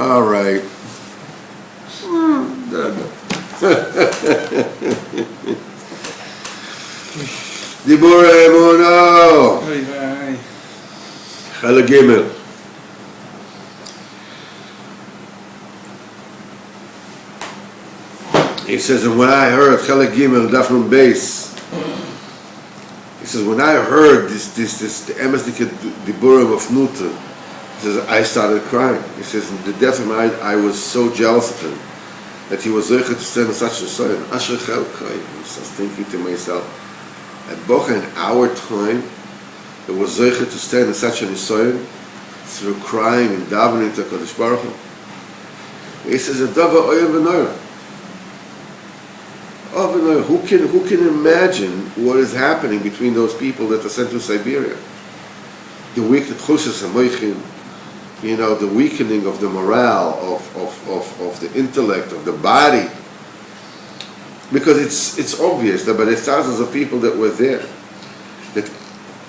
All right. Diburei Emuna. Oy vey. Chelek Gimel. He says, and when I heard Chelek Gimel Daf Nun Beis, he says, when I heard this the emes diburim of Nuta, he says, I started crying. He says, in the depth of my I was so jealous of him that he was zeicher to stand in such a soil. Asher Chelkai. I was thinking to myself, at Bocha in our time, it was zeicher to stand in such a soil through crying and davening to Kadosh Baruch Hu. He says, a davar oyev v'noira. Who can imagine what is happening between those people that are sent to Siberia? The the weakening of the morale, of the intellect, of the body. Because it's obvious that by the thousands of people that were there, that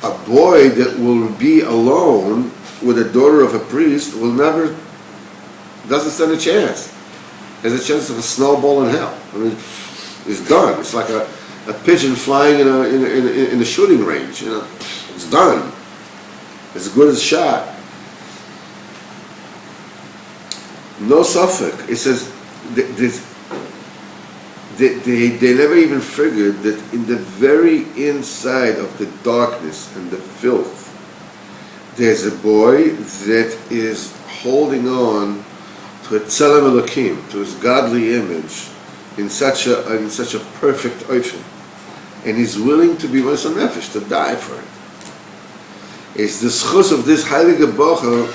a boy that will be alone with a daughter of a priest doesn't stand a chance. Has a chance of a snowball in hell. I mean, it's done. It's like a pigeon flying in a shooting range. It's done. As good as shot. No suffix. It says they never even figured that in the very inside of the darkness and the filth, there's a boy that is holding on to a tzelem Elokim, to his godly image, in such a perfect oifen, and he's willing to be Moshe Nefesh, to die for it. It's the schus of this heilige Bocher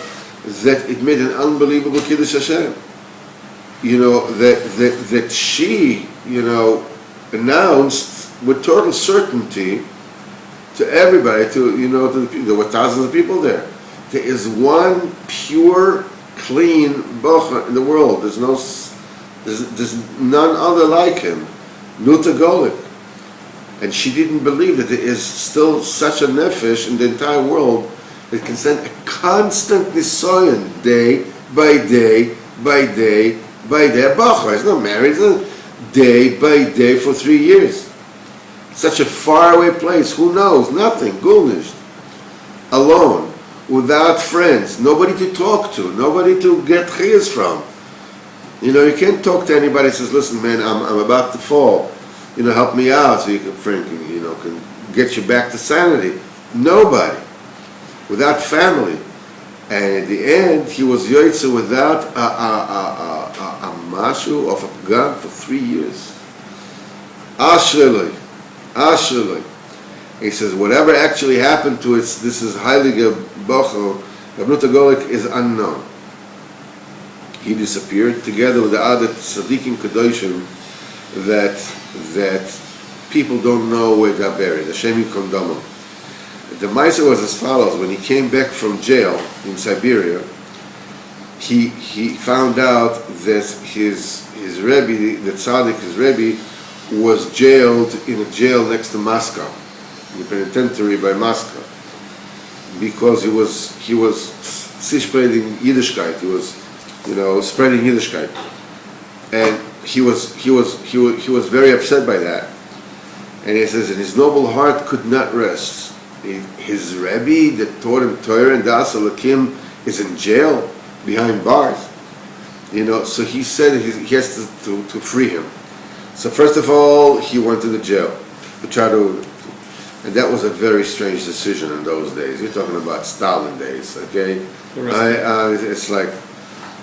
that it made an unbelievable Kiddush Hashem. That she, announced with total certainty to everybody, to the people. There were thousands of people there. There is one pure, clean Bocher in the world. There's none other like him, Nuta Golik. And she didn't believe that there is still such a nefesh in the entire world that can send a constant nisoyan, day by day, by day, by day. A Bachar is not married, day by day for 3 years. Such a faraway place, who knows, nothing, gulnish. Alone, without friends, nobody to talk to, nobody to get chiyas from. You can't talk to anybody who says, listen, man, I'm about to fall. Help me out so you can, can get you back to sanity. Nobody. Without family. And at the end, he was yoitze without a mashu of a pgam for 3 years. Ashreloi. He says, whatever actually happened to it, this is heilige bocho, Rabnuta Golik is unknown. He disappeared together with the other tzaddikim kadoshim that people don't know where they're buried. Hashem yikon damam. The Maisa was as follows: when he came back from jail in Siberia, he found out that his Rebbe, the tzaddik, his Rebbe, was jailed in a jail next to Moscow, in the penitentiary by Moscow, because he was spreading Yiddishkeit. He was spreading Yiddishkeit, and he was very upset by that. And he says, and his noble heart could not rest. His Rebbe that taught him Torah and Das Elokim is in jail behind bars. So he said he has to free him. So first of all, he went to the jail to try to, and that was a very strange decision in those days. You're talking about Stalin days, okay? It's like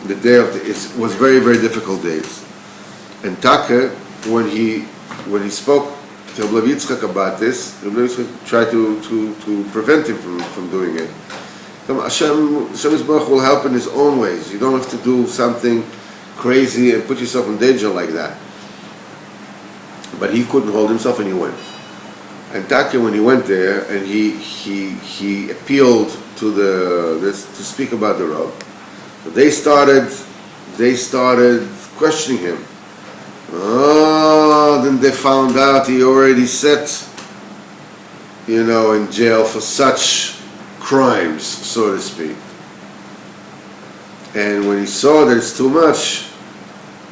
the day of it was very, very difficult days. And Taka, when he spoke to Rabbi Yitzchak about this, Rabbi Yitzchak tried to prevent him from doing it. Hashem Yisborach will help in his own ways. You don't have to do something crazy and put yourself in danger like that. But he couldn't hold himself, and he went. And Taka, when he went there, and he appealed to speak about the Rav, they started questioning him. Then they found out he already sat, in jail for such crimes, so to speak. And when he saw that it's too much,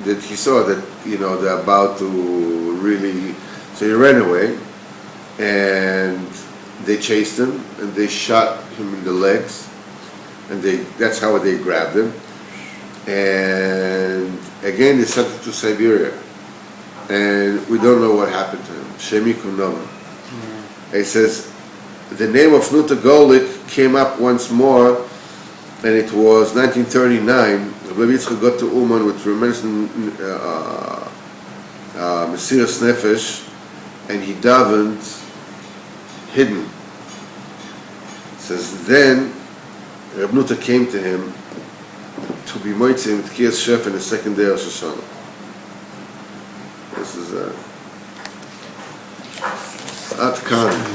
that he saw that, they're about to really, so he ran away, and they chased him, and they shot him in the legs, and that's how they grabbed him. And again, they sent him to Siberia, and we don't know what happened to him. Shemi Kunoma. It says the name of Nuta Golik came up once more, and it was 1939. Rabbi Yitzchak got to Uman with tremendous Mesiras Nefesh, and he davened hidden. It says then Reb Nuta came to him to be moitzim with Kiyas Shef in the second day of Shoshana. This is At Khan.